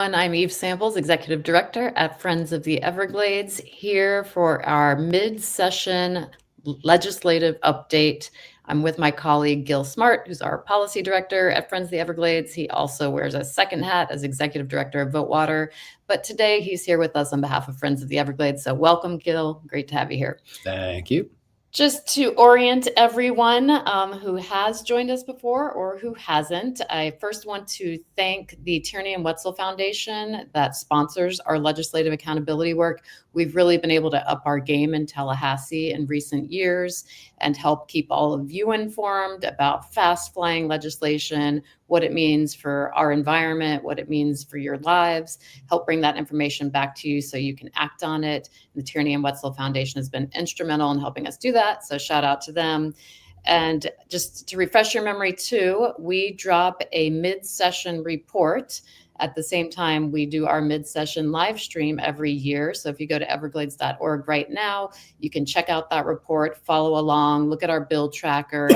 And I'm Eve Samples, Executive Director at Friends of the Everglades, here for our mid-session legislative update. I'm with my colleague Gil Smart, who's our Policy Director at Friends of the Everglades. He also wears a second hat as Executive Director of Votewater, but today he's here with us on behalf of Friends of the Everglades. So welcome, Gil. Great to have you here. Thank you. Just to orient everyone who has joined us before or who hasn't, I first want to thank the Tierney and Wetzel Foundation that sponsors our legislative accountability work. We've really been able to up our game in Tallahassee in recent years and help keep all of you informed about fast-flying legislation, what it means for our environment, what it means for your lives, help bring that information back to you so you can act on it. The Tierney and Wetzel Foundation has been instrumental in helping us do that, so shout out to them. And just to refresh your memory too, we drop a mid-session report at the same time we do our mid-session live stream every year. So if you go to everglades.org right now, you can check out that report, follow along, look at our bill tracker.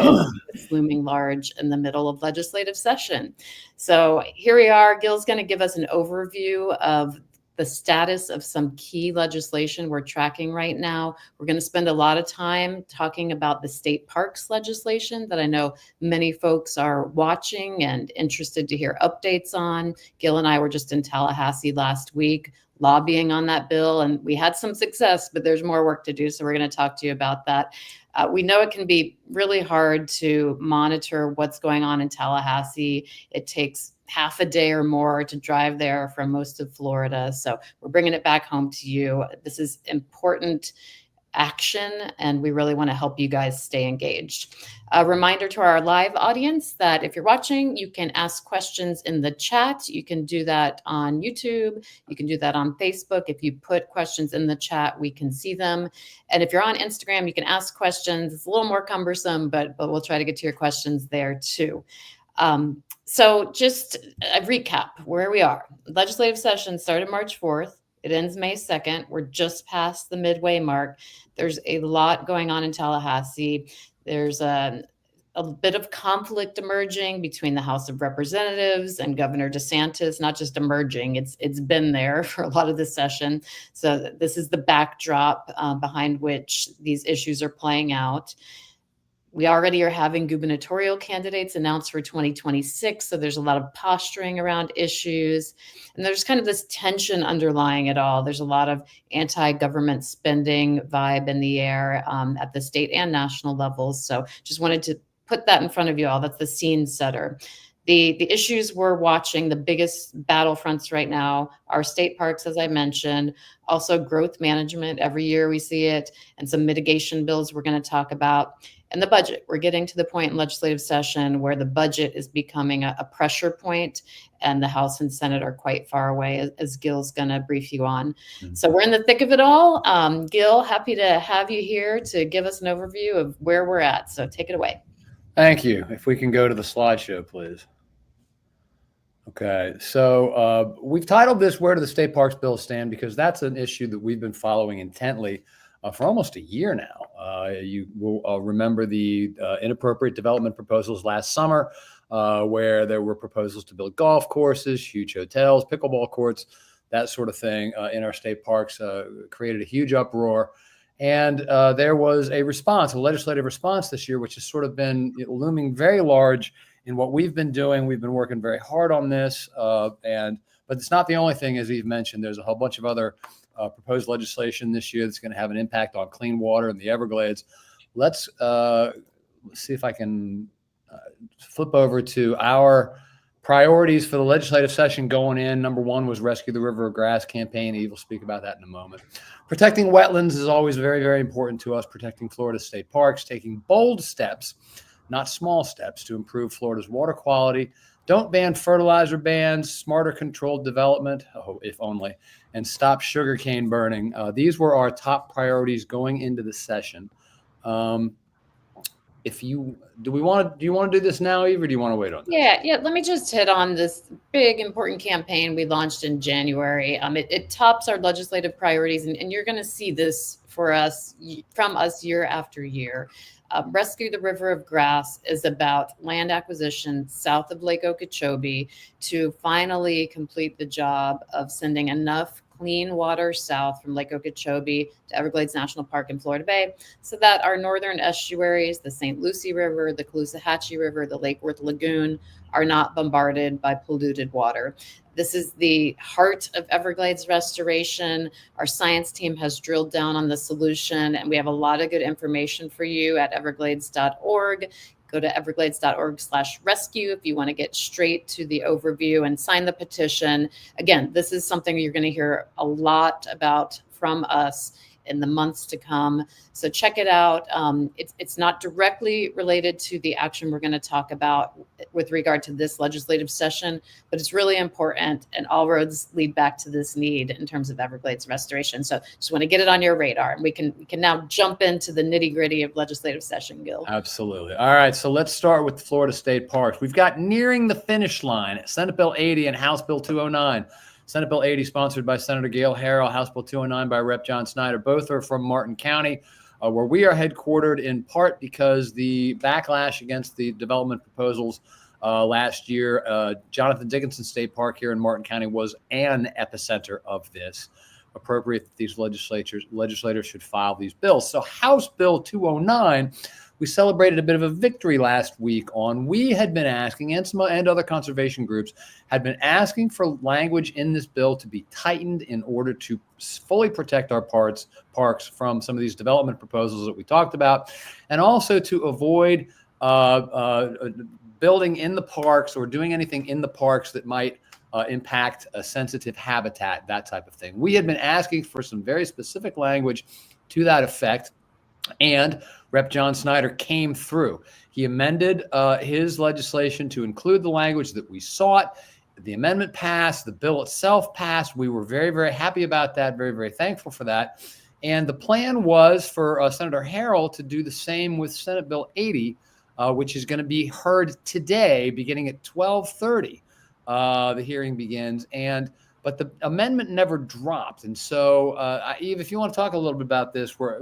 It's looming large in the middle of legislative session. So here we are. Gil's going to give us an overview of the status of some key legislation we're tracking right now. We're going to spend a lot of time talking about the state parks legislation that I know many folks are watching and interested to hear updates on. Gil and I were just in Tallahassee last week lobbying on that bill, and we had some success, but there's more work to do. So we're going to talk to you about that. We know it can be really hard to monitor what's going on in Tallahassee. It takes half a day or more to drive there from most of Florida. So we're bringing it back home to you. This is important action, and we really want to help you guys stay engaged. A reminder to our live audience that if you're watching, you can ask questions in the chat. You can do that on YouTube. You can do that on Facebook. If you put questions in the chat, we can see them. And if you're on Instagram, you can ask questions. It's a little more cumbersome, but we'll try to get to your questions there too. So just a recap where we are. Legislative session started March 4th. It ends May 2nd. We're just past the midway mark. There's a lot going on in Tallahassee. There's a bit of conflict emerging between the House of Representatives and Governor DeSantis, not just emerging, it's been there for a lot of the session. So this is the backdrop behind which these issues are playing out. We already are having gubernatorial candidates announced for 2026. So there's a lot of posturing around issues. And there's kind of this tension underlying it all. There's a lot of anti-government spending vibe in the air at the state and national levels. So just wanted to put that in front of you all. That's the scene setter. The issues we're watching, the biggest battlefronts right now are state parks, as I mentioned, also growth management. Every year we see it, and some mitigation bills we're going to talk about. And the budget, we're getting to the point in legislative session where the budget is becoming a pressure point, and the House and Senate are quite far away, as Gil's going to brief you on. Mm-hmm. So we're in the thick of it all. Gil, happy to have you here to give us an overview of where we're at. So take it away. Thank you. If we can go to the slideshow, please. Okay, so we've titled this "Where do the State Parks Bills Stand?" because that's an issue that we've been following intently for almost a year now. You will remember the inappropriate development proposals last summer, where there were proposals to build golf courses, huge hotels, pickleball courts, that sort of thing in our state parks, created a huge uproar. And there was a response, a legislative response this year, which has sort of been looming very large in what we've been doing. We've been working very hard on this, but it's not the only thing, as Eve mentioned. There's a whole bunch of other proposed legislation this year that's going to have an impact on clean water in the Everglades. Let's see if I can flip over to our priorities for the legislative session going in. Number one was Rescue the River of Grass campaign. Eve will speak about that in a moment. Protecting wetlands is always very, very important to us. Protecting Florida's state parks, taking bold steps, not small steps, to improve Florida's water quality. Don't ban fertilizer bans, smarter controlled development, if only, and stop sugarcane burning. These were our top priorities going into the session. Do you want to do this now, Eve, or do you want to wait on this? Yeah. Let me just hit on this big, important campaign we launched in January. It tops our legislative priorities, and you're going to see this from us year after year. Rescue the River of Grass is about land acquisition south of Lake Okeechobee to finally complete the job of sending enough clean water south from Lake Okeechobee to Everglades National Park in Florida Bay so that our northern estuaries, the St. Lucie River, the Caloosahatchee River, the Lake Worth Lagoon, are not bombarded by polluted water. This is the heart of Everglades restoration. Our science team has drilled down on the solution, and we have a lot of good information for you at everglades.org. Go to everglades.org/rescue if you want to get straight to the overview and sign the petition. Again, this is something you're going to hear a lot about from us in the months to come. So check it out. It's not directly related to the action we're going to talk about with regard to this legislative session, but it's really important, and all roads lead back to this need in terms of Everglades restoration. So just want to get it on your radar, and we can now jump into the nitty-gritty of legislative session, Gil. Absolutely. All right, so let's start with the Florida State Parks. We've got nearing the finish line, Senate Bill 80 and House Bill 209. Senate Bill 80 sponsored by Senator Gail Harrell, House Bill 209 by Rep. John Snyder. Both are from Martin County, where we are headquartered in part because the backlash against the development proposals last year, Jonathan Dickinson State Park here in Martin County was an epicenter of this. Appropriate that these legislators should file these bills. So House Bill 209, we celebrated a bit of a victory last week on. We had been asking, and other conservation groups had been asking for language in this bill to be tightened in order to fully protect our parks from some of these development proposals that we talked about, and also to avoid building in the parks or doing anything in the parks that might impact a sensitive habitat, that type of thing. We had been asking for some very specific language to that effect, and Rep. John Snyder came through. He amended his legislation to include the language that we sought. The amendment passed. The bill itself passed. We were very, very happy about that, very, very thankful for that. And the plan was for Senator Harrell to do the same with Senate Bill 80, which is going to be heard today beginning at 12:30. The hearing begins, but the amendment never dropped. And so, Eve, if you want to talk a little bit about this, we're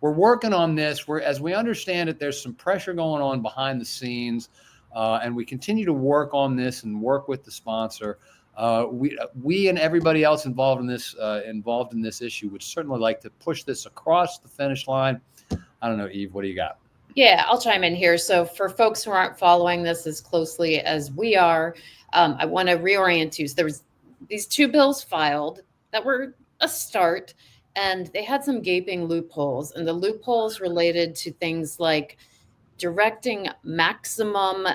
working on this. As we understand it, there's some pressure going on behind the scenes, and we continue to work on this and work with the sponsor. We and everybody else involved in this issue would certainly like to push this across the finish line. I don't know, Eve, what do you got? Yeah, I'll chime in here. So for folks who aren't following this as closely as we are, I want to reorient you. So there was these two bills filed that were a start, and they had some gaping loopholes. And the loopholes related to things like directing maximum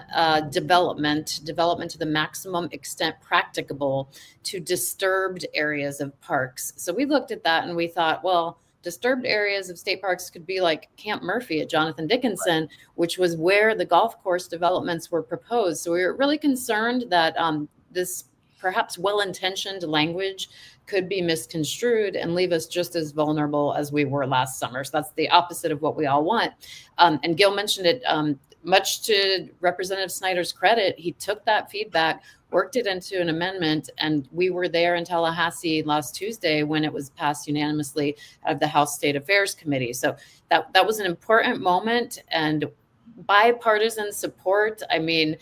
development to the maximum extent practicable to disturbed areas of parks. So we looked at that and we thought, well, disturbed areas of state parks could be like Camp Murphy at Jonathan Dickinson, right, which was where the golf course developments were proposed. So we were really concerned that this perhaps well-intentioned language could be misconstrued and leave us just as vulnerable as we were last summer. So that's the opposite of what we all want. And Gil mentioned it, much to Representative Snyder's credit, he took that feedback, worked it into an amendment, and we were there in Tallahassee last Tuesday when it was passed unanimously out of the House State Affairs Committee. So that was an important moment, and bipartisan support. I mean,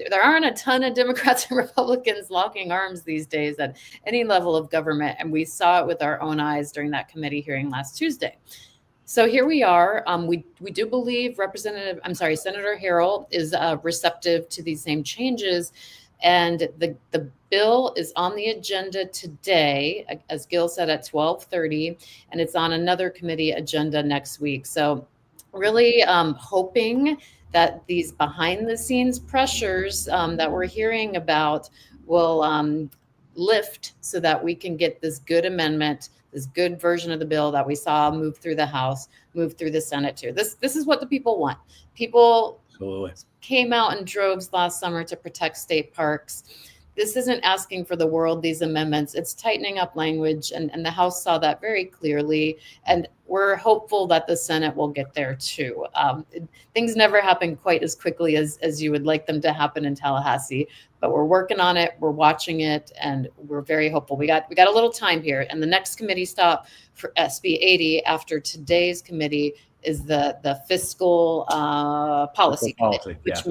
there aren't a ton of Democrats and Republicans locking arms these days at any level of government, and we saw it with our own eyes during that committee hearing last Tuesday. So here we are. We do believe Senator Harrell is receptive to these same changes, and the bill is on the agenda today, as Gil said, at 12:30, and it's on another committee agenda next week. So really hoping that these behind the scenes pressures that we're hearing about will lift so that we can get this good amendment, this good version of the bill that we saw move through the House, move through the Senate too. This is what the people want. People Absolutely came out in droves last summer to protect state parks. This isn't asking for the world, these amendments. It's tightening up language, and the House saw that very clearly. And we're hopeful that the Senate will get there too. Things never happen quite as quickly as you would like them to happen in Tallahassee, but we're working on it, we're watching it, and we're very hopeful. We got a little time here, and the next committee stop for SB 80 after today's committee the fiscal policy committee, Policy, yeah. which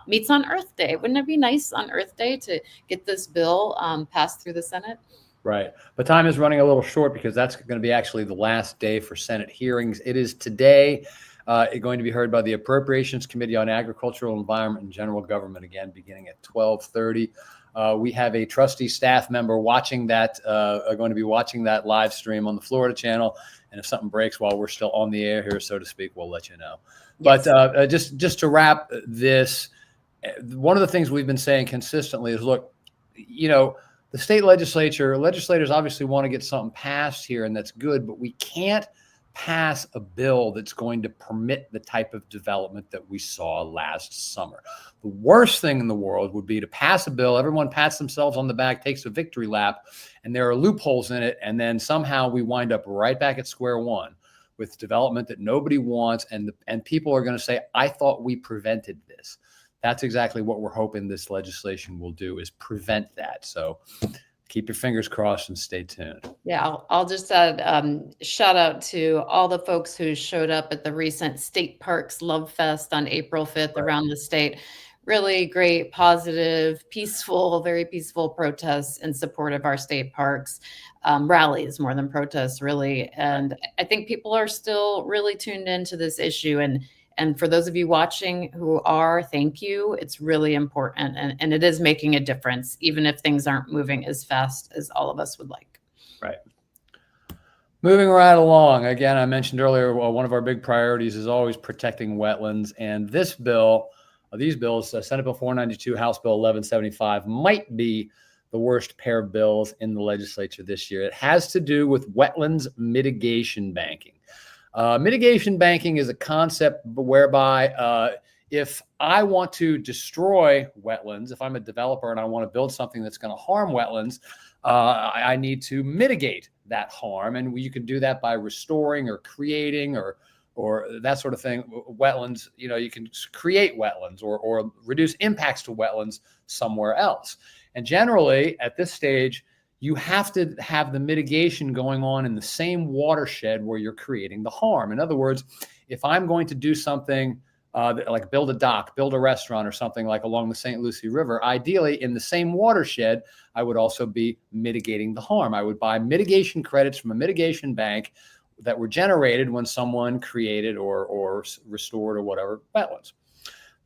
meets on Earth Day. Wouldn't it be nice on Earth Day to get this bill passed through the Senate? Right. But time is running a little short because that's going to be actually the last day for Senate hearings. It is today going to be heard by the Appropriations Committee on Agricultural, Environment, and General Government, again, beginning at 12:30. We have a trustee staff member watching that, going to be watching that live stream on the Florida channel. And if something breaks while we're still on the air here, so to speak, we'll let you know. Yes. But just to wrap this, one of the things we've been saying consistently is, look, the state legislators obviously want to get something passed here, and that's good, but we can't pass a bill that's going to permit the type of development that we saw last summer. The worst thing in the world would be to pass a bill, everyone pats themselves on the back, takes a victory lap, and there are loopholes in it, and then somehow we wind up right back at square one with development that nobody wants, and people are going to say, I thought we prevented this. That's exactly what we're hoping this legislation will do, is prevent that. So keep your fingers crossed and stay tuned. Yeah, I'll just add shout out to all the folks who showed up at the recent State Parks Love Fest on April 5th around the state. Really great, positive, peaceful, very peaceful protests in support of our state parks. Rallies more than protests, really. And I think people are still really tuned into this issue. And for those of you watching who are, thank you. It's really important, and it is making a difference, even if things aren't moving as fast as all of us would like. Right. Moving right along. Again, I mentioned earlier, one of our big priorities is always protecting wetlands. And these bills, Senate Bill 492, House Bill 1175, might be the worst pair of bills in the legislature this year. It has to do with wetlands mitigation banking. Mitigation banking is a concept whereby if I want to destroy wetlands, if I'm a developer and I want to build something that's going to harm wetlands, I need to mitigate that harm. And you can do that by restoring or creating or that sort of thing. Wetlands, you can create wetlands or reduce impacts to wetlands somewhere else. And generally, at this stage, you have to have the mitigation going on in the same watershed where you're creating the harm. In other words, if I'm going to do something like build a dock, build a restaurant or something like along the St. Lucie River, ideally in the same watershed, I would also be mitigating the harm. I would buy mitigation credits from a mitigation bank that were generated when someone created or restored or whatever wetlands.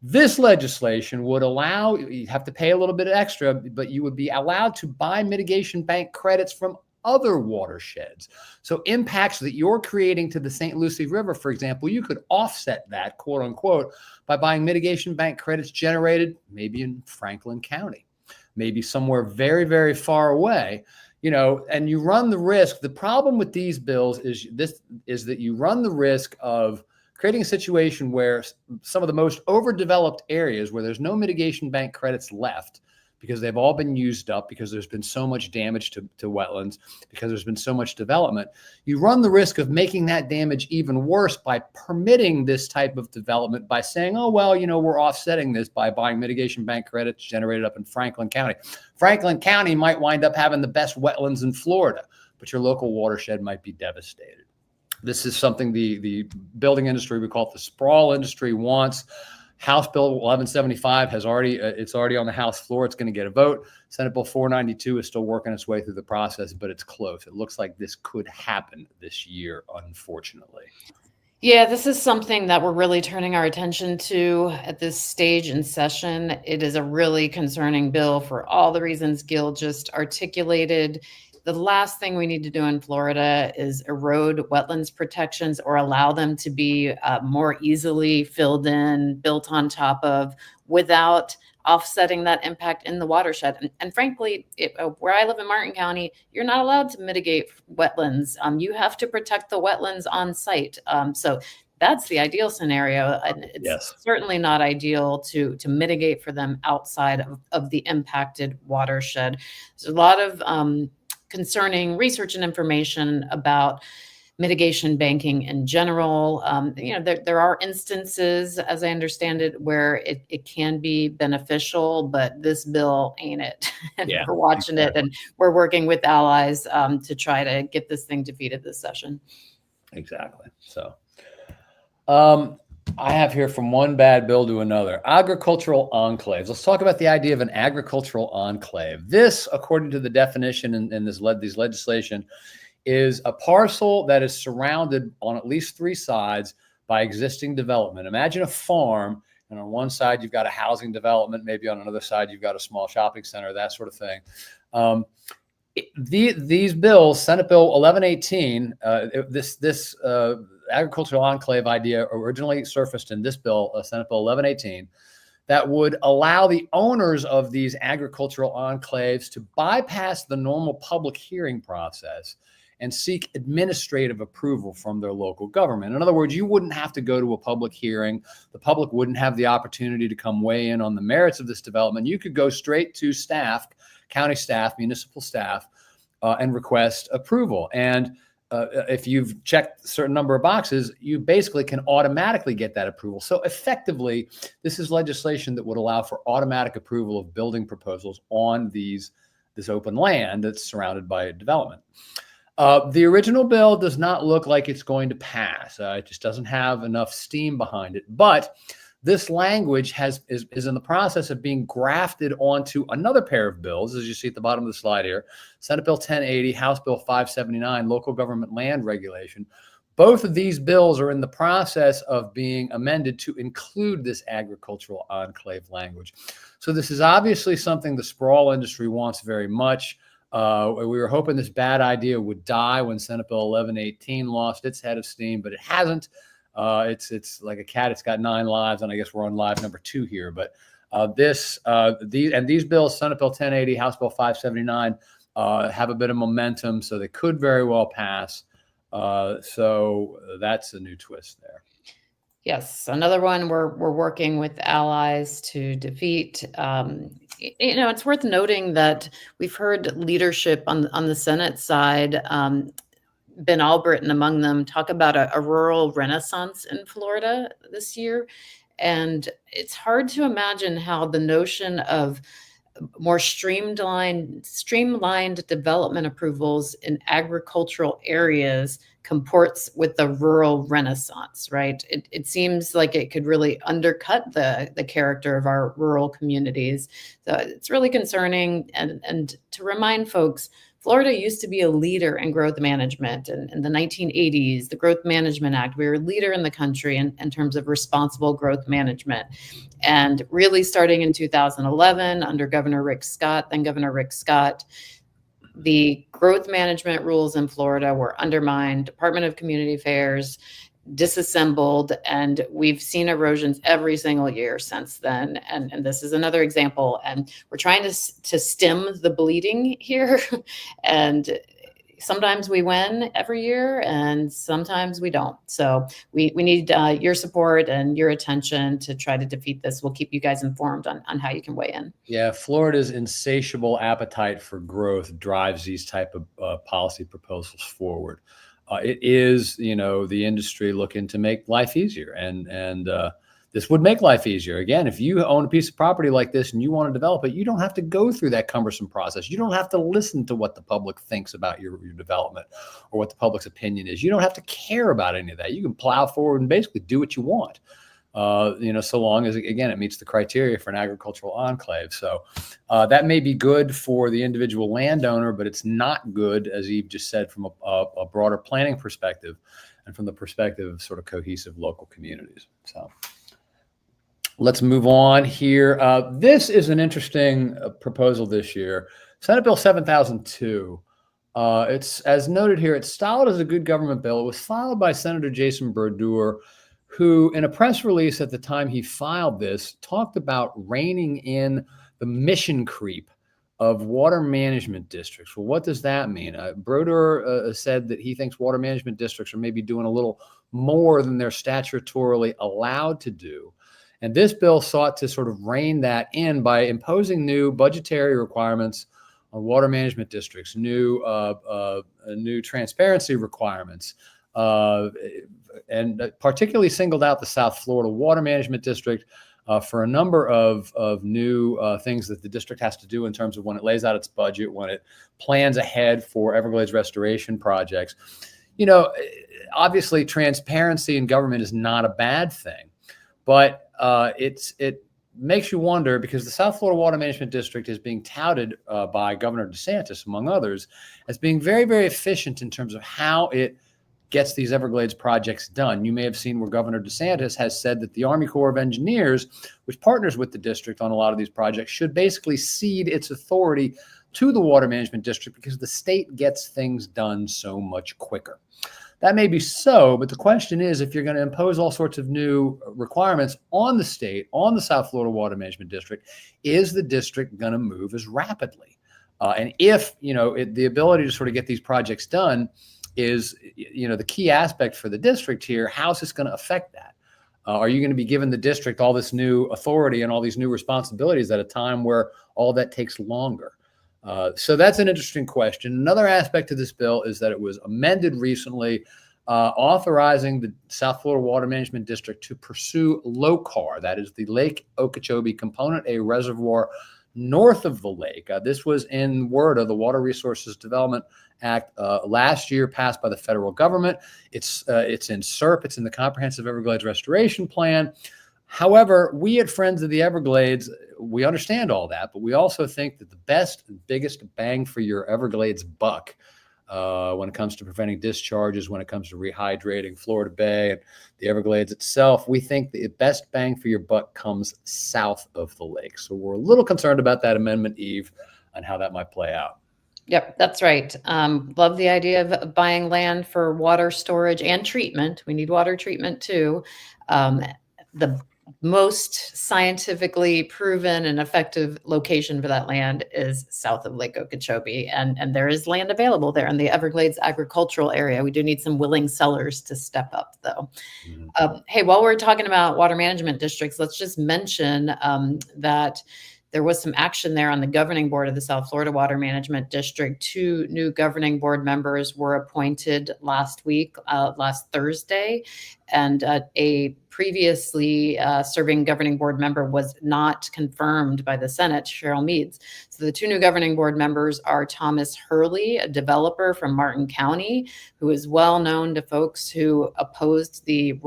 This legislation would allow, you have to pay a little bit extra, but you would be allowed to buy mitigation bank credits from other watersheds. So impacts that you're creating to the St. Lucie River, for example, you could offset that, quote unquote, by buying mitigation bank credits generated maybe in Franklin County, maybe somewhere very, very far away. And you run the risk. The problem with these bills is that you run the risk of creating a situation where some of the most overdeveloped areas where there's no mitigation bank credits left because they've all been used up, because there's been so much damage to wetlands, because there's been so much development, you run the risk of making that damage even worse by permitting this type of development by saying, oh, well, we're offsetting this by buying mitigation bank credits generated up in Franklin County. Franklin County might wind up having the best wetlands in Florida, but your local watershed might be devastated. This is something the building industry, we call it the sprawl industry, wants. House Bill 1175 it's already on the House floor. It's going to get a vote. Senate Bill 492 is still working its way through the process, but it's close. It looks like this could happen this year, unfortunately. Yeah, this is something that we're really turning our attention to at this stage in session. It is a really concerning bill for all the reasons Gil just articulated. The last thing we need to do in Florida is erode wetlands protections or allow them to be more easily filled in, built on top of, without offsetting that impact in the watershed. And frankly, where I live in Martin County, you're not allowed to mitigate wetlands. You have to protect the wetlands on site. So that's the ideal scenario. And it's certainly not ideal to mitigate for them outside of the impacted watershed. There's a lot of concerning research and information about mitigation banking in general. There are instances, as I understand it, where it can be beneficial, but this bill ain't it. And we're watching it, and we're working with allies to try to get this thing defeated this session. Exactly. So, I have here from one bad bill to another. Agricultural enclaves. Let's talk about the idea of an agricultural enclave. This, according to the definition in these legislation, is a parcel that is surrounded on at least three sides by existing development. Imagine a farm, and on one side you've got a housing development, maybe on another side you've got a small shopping center, that sort of thing. These bills, Senate Bill 1118, this agricultural enclave idea originally surfaced in this bill, Senate Bill 1118, that would allow the owners of these agricultural enclaves to bypass the normal public hearing process and seek administrative approval from their local government. In other words, you wouldn't have to go to a public hearing. The public wouldn't have the opportunity to come weigh in on the merits of this development. You could go straight to staff, county staff, municipal staff, and request approval. And if you've checked a certain number of boxes, you basically can automatically get that approval. So effectively, this is legislation that would allow for automatic approval of building proposals on this open land that's surrounded by development. The original bill does not look like it's going to pass. It just doesn't have enough steam behind it. But this language is in the process of being grafted onto another pair of bills, as you see at the bottom of the slide here, Senate Bill 1080, House Bill 579, Local Government Land Regulation. Both of these bills are in the process of being amended to include this agricultural enclave language. So this is obviously something the sprawl industry wants very much. We were hoping this bad idea would die when Senate Bill 1118 lost its head of steam, but it hasn't. It's like a cat. It's got 9 lives, and I guess we're on live number 2 here. But these bills, Senate Bill 1080, House Bill 579, have a bit of momentum, so they could very well pass. So that's a new twist there. Yes, another one we're working with allies to defeat. It's worth noting that we've heard leadership on the Senate side, Ben Albritton among them, talk about a rural renaissance in Florida this year. And it's hard to imagine how the notion of more streamlined development approvals in agricultural areas comports with the rural renaissance, right? It seems like it could really undercut the character of our rural communities. So it's really concerning. And to remind folks, Florida used to be a leader in growth management. In the 1980s, the Growth Management Act, we were a leader in the country in terms of responsible growth management. And really starting in 2011 under Governor Rick Scott, the growth management rules in Florida were undermined, Department of Community Affairs disassembled, and we've seen erosions every single year since then. And this is another example. And we're trying to stem the bleeding here. And sometimes we win every year, and sometimes we don't. So we need your support and your attention to try to defeat this. We'll keep you guys informed on how you can weigh in. Yeah, Florida's insatiable appetite for growth drives these type of policy proposals forward. It is, the industry looking to make life easier, and this would make life easier. Again, if you own a piece of property like this and you want to develop it, you don't have to go through that cumbersome process. You don't have to listen to what the public thinks about your development or what the public's opinion is. You don't have to care about any of that. You can plow forward and basically do what you want. So long as, again, it meets the criteria for an agricultural enclave. So that may be good for the individual landowner, but it's not good, as Eve just said, from a broader planning perspective and from the perspective of sort of cohesive local communities. So let's move on here. This is an interesting proposal this year. Senate Bill 7002. It's, as noted here, it's styled as a good government bill. It was filed by Senator Jason Brodeur, who in a press release at the time he filed this talked about reining in the mission creep of water management districts. Well, what does that mean? Brodeur said that he thinks water management districts are maybe doing a little more than they're statutorily allowed to do. And this bill sought to sort of rein that in by imposing new budgetary requirements on water management districts, new transparency requirements, and particularly singled out the South Florida Water Management District for a number of new things that the district has to do in terms of when it lays out its budget, when it plans ahead for Everglades restoration projects. obviously, transparency in government is not a bad thing, but it makes you wonder, because the South Florida Water Management District is being touted by Governor DeSantis, among others, as being very, very efficient in terms of how it gets these Everglades projects done. You may have seen where Governor DeSantis has said that the Army Corps of Engineers, which partners with the district on a lot of these projects, should basically cede its authority to the Water Management District because the state gets things done so much quicker. That may be so, but the question is, if you're going to impose all sorts of new requirements on the state, on the South Florida Water Management District, is the district going to move as rapidly? And if, the ability to sort of get these projects done is, the key aspect for the district here, how's this going to affect that? Are you going to be giving the district all this new authority and all these new responsibilities at a time where all that takes longer? So that's an interesting question. Another aspect of this bill is that it was amended recently, authorizing the South Florida Water Management District to pursue LOCAR, that is the Lake Okeechobee Component A reservoir north of the lake. This was in WRDA, the Water Resources Development Act, last year, passed by the federal government. It's in SERP. It's in the Comprehensive Everglades Restoration Plan. However, we at Friends of the Everglades, we understand all that, but we also think that the best and biggest bang for your Everglades buck, when it comes to preventing discharges, when it comes to rehydrating Florida Bay and the Everglades itself, we think the best bang for your buck comes south of the lake. So we're a little concerned about that amendment, Eve, and how that might play out. Yep, that's right. Love the idea of buying land for water storage and treatment. We need water treatment too. The most scientifically proven and effective location for that land is south of Lake Okeechobee, and there is land available there in the Everglades agricultural area. We do need some willing sellers to step up, though. Hey, while we're talking about water management districts, let's just mention that there was some action there on the governing board of the South Florida Water Management District. 2 new governing board members were appointed last Thursday, and a previously serving governing board member was not confirmed by the Senate, Cheryl Meads. So the 2 new governing board members are Thomas Hurley, a developer from Martin County, who is well known to folks who opposed the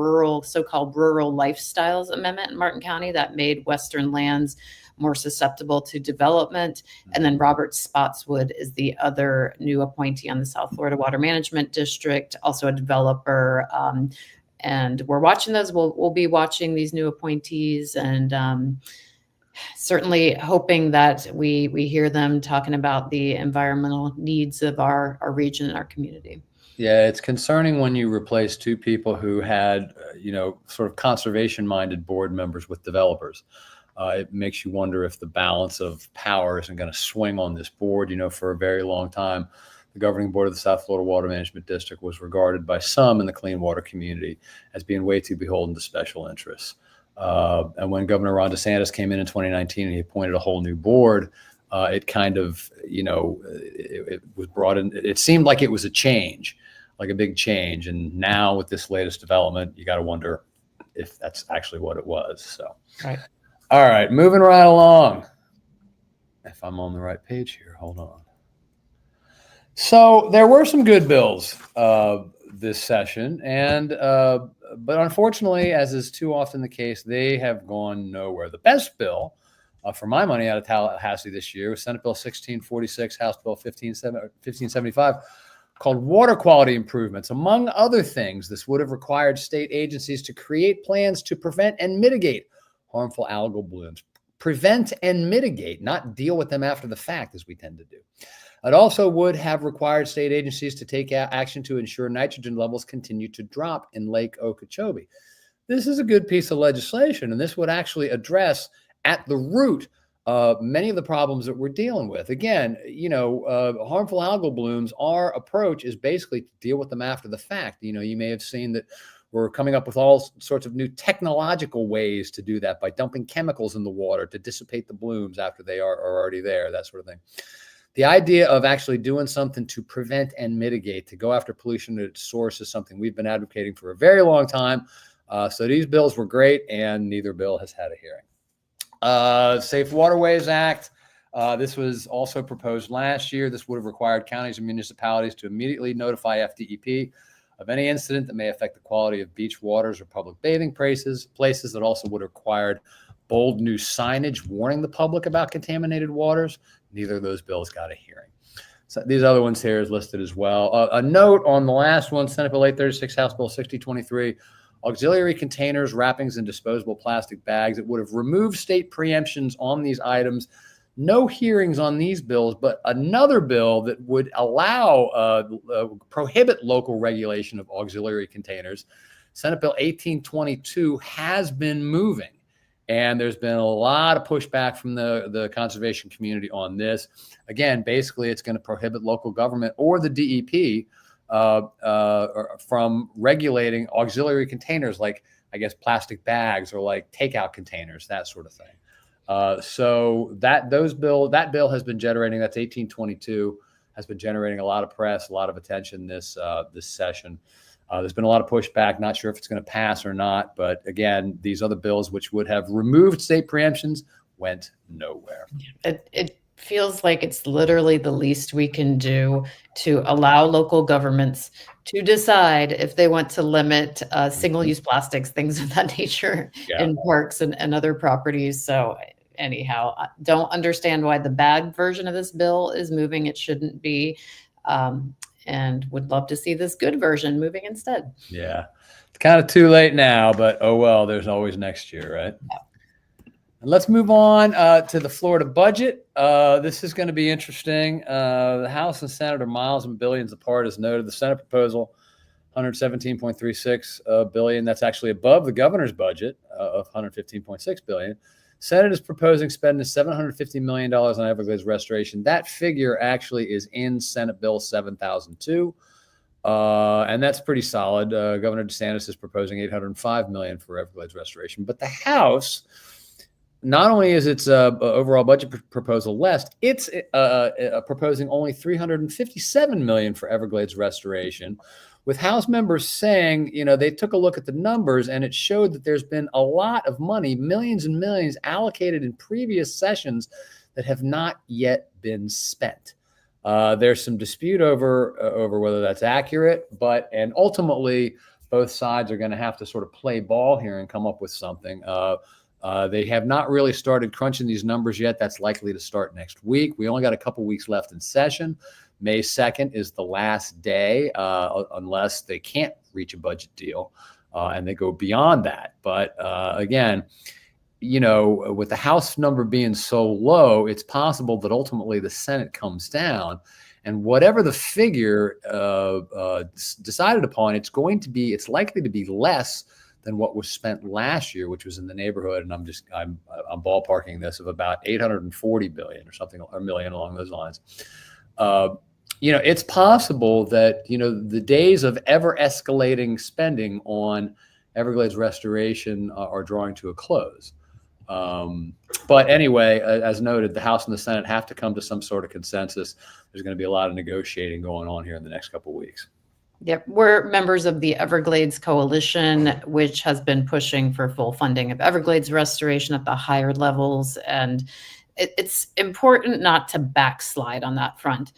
so-called rural lifestyles amendment in Martin County that made Western lands more susceptible to development. And then Robert Spotswood is the other new appointee on the South Florida Water Management District, also a developer. And we're watching those. We'll be watching these new appointees, and certainly hoping that we hear them talking about the environmental needs of our region and our community. Yeah, it's concerning when you replace 2 people who had, sort of conservation-minded board members with developers. It makes you wonder if the balance of power isn't going to swing on this board. For a very long time, the governing board of the South Florida Water Management District was regarded by some in the clean water community as being way too beholden to special interests. And when Governor Ron DeSantis came in 2019 and he appointed a whole new board, it kind of, it was brought in. It seemed like it was a change, like a big change. And now with this latest development, you got to wonder if that's actually what it was. So, right. All right, moving right along. If I'm on the right page here, hold on. So there were some good bills this session, but unfortunately, as is too often the case, they have gone nowhere. The best bill, for my money, out of Tallahassee this year was Senate Bill 1646, House Bill 1575, called Water Quality Improvements. Among other things, this would have required state agencies to create plans to prevent and mitigate harmful algal blooms. Prevent and mitigate, not deal with them after the fact, as we tend to do. It also would have required state agencies to take action to ensure nitrogen levels continue to drop in Lake Okeechobee. This is a good piece of legislation, and this would actually address at the root many of the problems that we're dealing with. Again, harmful algal blooms, our approach is basically to deal with them after the fact. You may have seen that we're coming up with all sorts of new technological ways to do that by dumping chemicals in the water to dissipate the blooms after they are already there, that sort of thing. The idea of actually doing something to prevent and mitigate, to go after pollution at its source, is something we've been advocating for a very long time. So these bills were great, and neither bill has had a hearing. Safe Waterways Act. This was also proposed last year. This would have required counties and municipalities to immediately notify FDEP of any incident that may affect the quality of beach waters or public bathing places that also would have required bold new signage warning the public about contaminated waters. Neither of those bills got a hearing. So these other ones here is listed as well. A note on the last one, Senate Bill 836, House Bill 6023, auxiliary containers, wrappings, and disposable plastic bags. It would have removed state preemptions on these items. No hearings on these bills, but another bill that would allow, prohibit local regulation of auxiliary containers. Senate Bill 1822 has been moving. And there's been a lot of pushback from the conservation community on this. Again, basically, it's going to prohibit local government or the DEP from regulating auxiliary containers like, I guess, plastic bags or like takeout containers, that sort of thing. So that bill has been generating, that's 1822, has been generating a lot of press, a lot of attention this session. There's been a lot of pushback, not sure if it's going to pass or not. But again, these other bills, which would have removed state preemptions, went nowhere. It feels like it's literally the least we can do to allow local governments to decide if they want to limit single-use plastics, things of that nature, in parks and other properties. So anyhow, I don't understand why the bag version of this bill is moving. It shouldn't be. And would love to see this good version moving instead. Yeah, it's kind of too late now, but oh well, there's always next year, right? Yeah. And let's move on to the Florida budget. This is going to be interesting. The House and Senate are miles and billions apart, as noted. The Senate proposal, $117.36 billion. That's actually above the governor's budget of $115.6 billion. Senate is proposing spending $750 million on Everglades restoration. That figure actually is in Senate Bill 7002, and that's pretty solid. Governor DeSantis is proposing $805 million for Everglades restoration. But the House, not only is its overall budget proposal less, it's proposing only $357 million for Everglades restoration, with House members saying, they took a look at the numbers and it showed that there's been a lot of money, millions and millions allocated in previous sessions that have not yet been spent. There's some dispute over whether that's accurate, and ultimately both sides are going to have to sort of play ball here and come up with something. They have not really started crunching these numbers yet. That's likely to start next week. We only got a couple weeks left in session. May 2nd is the last day, unless they can't reach a budget deal and they go beyond that. But again, with the House number being so low, it's possible that ultimately the Senate comes down, and whatever the figure decided upon, it's likely to be less than what was spent last year, which was in the neighborhood, and I'm ballparking this, of about $840 billion or something, or million along those lines. It's possible that, the days of ever escalating spending on Everglades restoration are drawing to a close. But anyway, as noted, the House and the Senate have to come to some sort of consensus. There's going to be a lot of negotiating going on here in the next couple of weeks. Yep, we're members of the Everglades Coalition, which has been pushing for full funding of Everglades restoration at the higher levels. And it's important not to backslide on that front.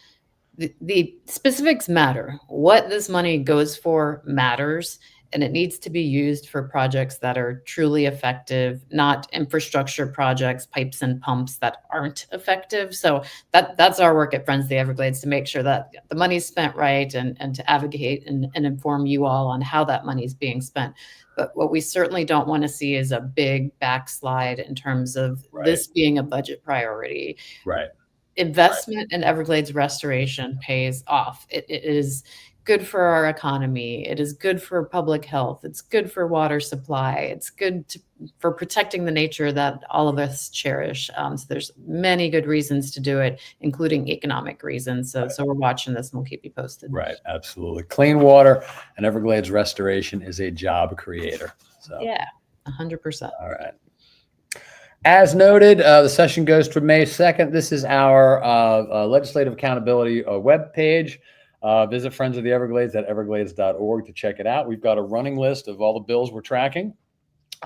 The specifics matter. What this money goes for matters, and it needs to be used for projects that are truly effective, not infrastructure projects, pipes and pumps that aren't effective. So that's our work at Friends of the Everglades, to make sure that the money's spent right, and to advocate and inform you all on how that money is being spent. But what we certainly don't want to see is a big backslide in terms of this being a budget priority. Right. Investment in Everglades restoration pays off. It is good for our economy. It is good for public health. It's good for water supply. It's good for protecting the nature that all of us cherish. So there's many good reasons to do it, including economic reasons. So we're watching this and we'll keep you posted. Right. Absolutely. Clean water and Everglades restoration is a job creator. So yeah, 100%. All right. As noted, the session goes to May 2nd. This is our legislative accountability webpage. Visit Friends of the Everglades at everglades.org to check it out. We've got a running list of all the bills we're tracking.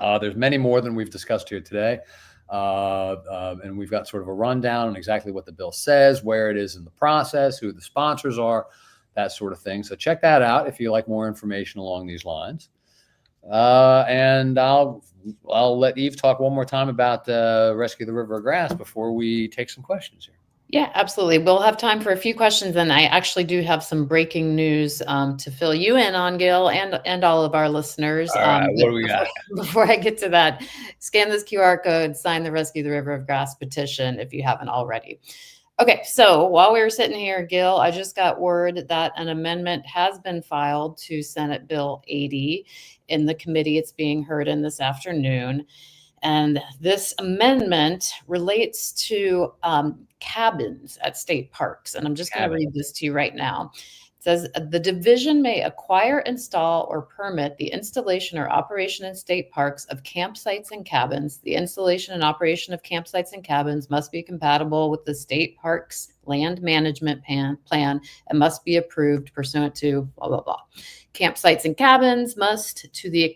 There's many more than we've discussed here today. And we've got sort of a rundown on exactly what the bill says, where it is in the process, who the sponsors are, that sort of thing. So check that out if you like more information along these lines. And I'll let Eve talk one more time about Rescue the River of Grass before we take some questions here. Yeah, absolutely. We'll have time for a few questions, and I actually do have some breaking news to fill you in on, Gil, and all of our listeners. All right, what do we got? Before I get to that, scan this QR code, sign the Rescue the River of Grass petition if you haven't already. Okay, so while we were sitting here, Gil, I just got word that an amendment has been filed to Senate Bill 80 in the committee. It's being heard in this afternoon. And this amendment relates to cabins at state parks. And I'm just going to read this to you right now. It says the division may acquire, install, or permit the installation or operation in state parks of campsites and cabins. The installation and operation of campsites and cabins must be compatible with the state parks land management plan and must be approved pursuant to blah, blah, blah. Campsites and cabins must, to the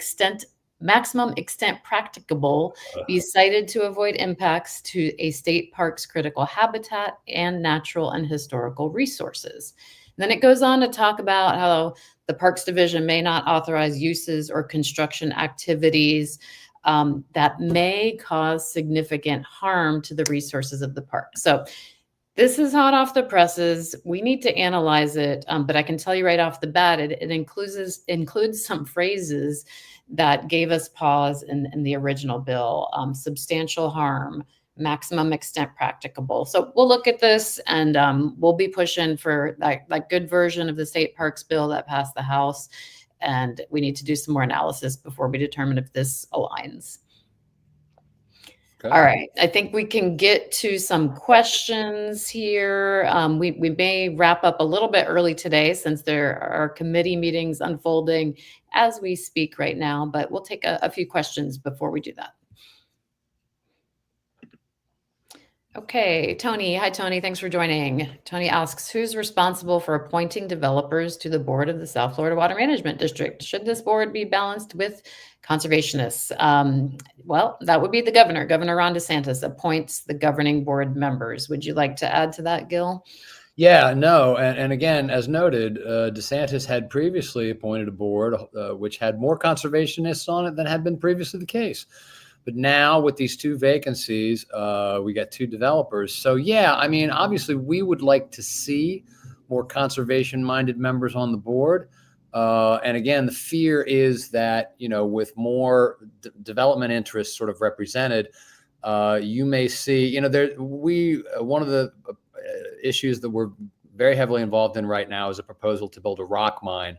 maximum extent practicable, be sited to avoid impacts to a state park's critical habitat and natural and historical resources. And then it goes on to talk about how the Parks Division may not authorize uses or construction activities that may cause significant harm to the resources of the park. So this is hot off the presses. We need to analyze it, but I can tell you right off the bat, it includes some phrases that gave us pause in the original bill. Substantial harm, maximum extent practicable. So we'll look at this, and we'll be pushing for that good version of the state parks bill that passed the House. And we need to do some more analysis before we determine if this aligns. Okay. All right. I think we can get to some questions here. We may wrap up a little bit early today since there are committee meetings unfolding as we speak right now, but we'll take a few questions before we do that. Okay, Tony. Hi, Tony. Thanks for joining. Tony asks, who's responsible for appointing developers to the board of the South Florida Water Management District? Should this board be balanced with conservationists? Well, that would be the governor. Governor Ron DeSantis appoints the governing board members. Would you like to add to that, Gil? Yeah, no. And again, as noted, DeSantis had previously appointed a board which had more conservationists on it than had been previously the case. But now with these two vacancies, we got two developers. So, yeah, I mean, obviously, we would like to see more conservation-minded members on the board. And again, the fear is that, with more development interests sort of represented, you may see, one of the issues that we're very heavily involved in right now is a proposal to build a rock mine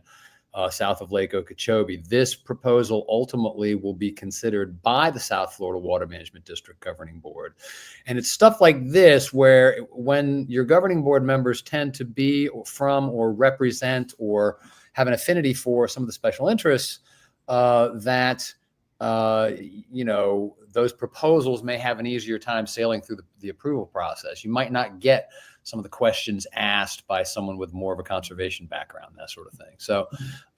south of Lake Okeechobee. This proposal ultimately will be considered by the South Florida Water Management District Governing Board. And it's stuff like this where when your governing board members tend to be from or represent or have an affinity for some of the special interests, those proposals may have an easier time sailing through the approval process. You might not get some of the questions asked by someone with more of a conservation background, that sort of thing. So,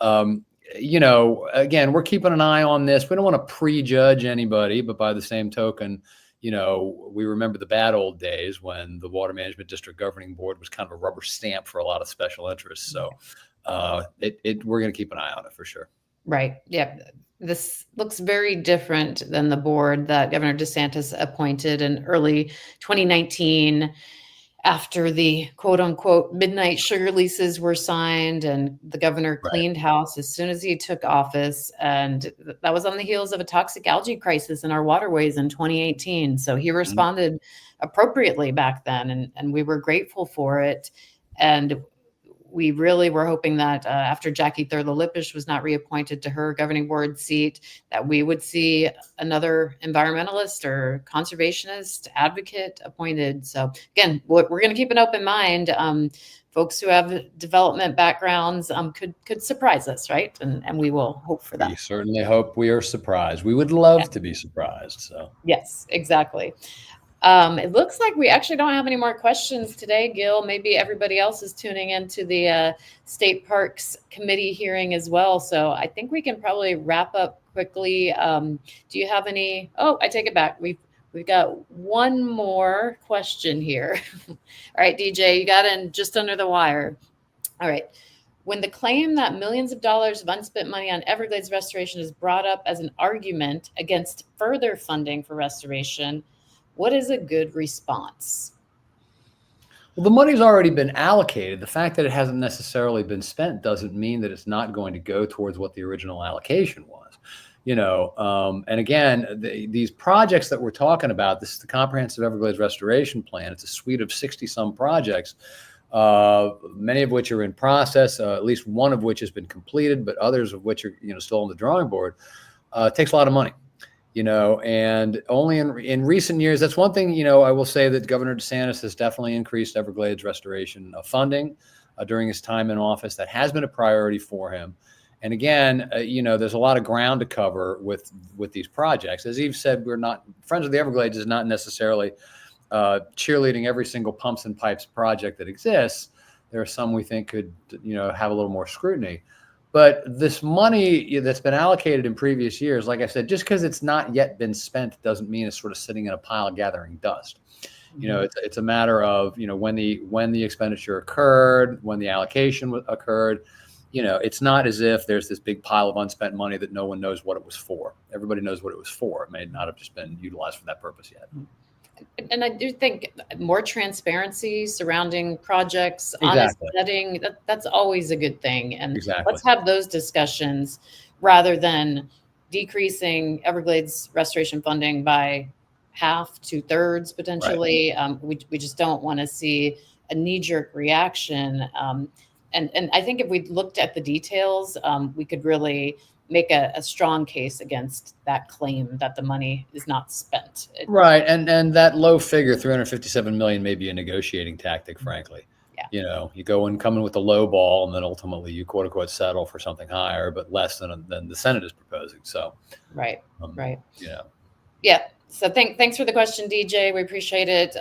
again, we're keeping an eye on this. We don't want to prejudge anybody, but by the same token, we remember the bad old days when the Water Management District Governing Board was kind of a rubber stamp for a lot of special interests. So we're going to keep an eye on it for sure. Right. Yeah. This looks very different than the board that Governor DeSantis appointed in early 2019 after the quote unquote midnight sugar leases were signed and the governor cleaned house as soon as he took office. And that was on the heels of a toxic algae crisis in our waterways in 2018. So he responded appropriately back then, and we were grateful for it. And we really were hoping that after Jackie Thurlow-Lippisch was not reappointed to her governing board seat, that we would see another environmentalist or conservationist advocate appointed. So again, we're going to keep an open mind. Folks who have development backgrounds could surprise us, right? And we will hope for that. We certainly hope we are surprised. We would love to be surprised. So yes, exactly. It looks like we actually don't have any more questions today, Gil. Maybe everybody else is tuning into the State Parks Committee hearing as well. So I think we can probably wrap up quickly. Do you have any? Oh, I take it back. We've got one more question here. All right, DJ, you got in just under the wire. All right. When the claim that millions of dollars of unspent money on Everglades restoration is brought up as an argument against further funding for restoration, what is a good response? Well, the money's already been allocated. The fact that it hasn't necessarily been spent doesn't mean that it's not going to go towards what the original allocation was. And again, these projects that we're talking about, this is the Comprehensive Everglades Restoration Plan. It's a suite of 60 some projects, many of which are in process, at least one of which has been completed, but others of which are, still on the drawing board. It takes a lot of money. And only in recent years, that's one thing, I will say that Governor DeSantis has definitely increased Everglades restoration funding during his time in office. That has been a priority for him. And again, there's a lot of ground to cover with these projects. As Eve said, we're not, Friends of the Everglades is not necessarily cheerleading every single pumps and pipes project that exists. There are some we think could, have a little more scrutiny. But this money that's been allocated in previous years, like I said, just because it's not yet been spent doesn't mean it's sort of sitting in a pile gathering dust. It's a matter of, when the expenditure occurred, when the allocation occurred. It's not as if there's this big pile of unspent money that no one knows what it was for. Everybody knows what it was for. It may not have just been utilized for that purpose yet. And I do think more transparency surrounding projects, honest Exactly. vetting, that's always a good thing. And Exactly. let's have those discussions rather than decreasing Everglades restoration funding by half, 2/3 potentially. We just don't want to see a knee-jerk reaction. And I think if we looked at the details, we could really make a strong case against that claim that the money is not spent. Right. And that low figure, 357 million, may be a negotiating tactic, frankly. Yeah. You go in coming with the low ball, and then ultimately you quote unquote settle for something higher, but less than the Senate is proposing. So, right. Yeah. So thanks for the question, DJ. We appreciate it.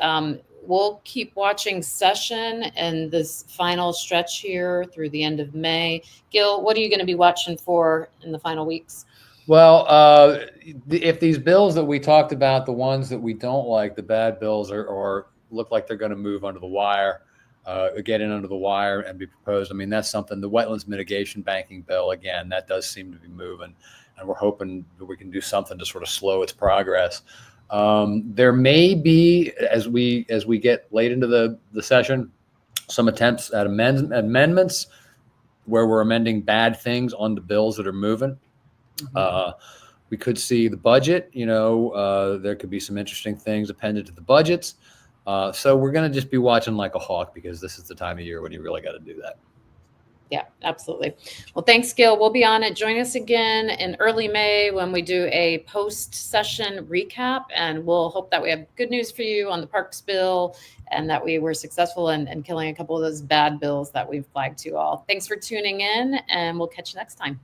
We'll keep watching session and this final stretch here through the end of May. Gil, what are you going to be watching for in the final weeks? Well, if these bills that we talked about, the ones that we don't like, the bad bills, or look like they're going to move under the wire, get in under the wire and be proposed. I mean, that's something. The wetlands mitigation banking bill, again, that does seem to be moving, and we're hoping that we can do something to sort of slow its progress. There may be, as we get late into the session, some attempts at amendments where we're amending bad things on the bills that are moving. We could see the budget, there could be some interesting things appended to the budgets. So we're going to just be watching like a hawk, because this is the time of year when you really got to do that. Yeah, absolutely. Well, thanks, Gil. We'll be on it. Join us again in early May when we do a post-session recap, and we'll hope that we have good news for you on the Parks bill and that we were successful in killing a couple of those bad bills that we've flagged to you all. Thanks for tuning in, and we'll catch you next time.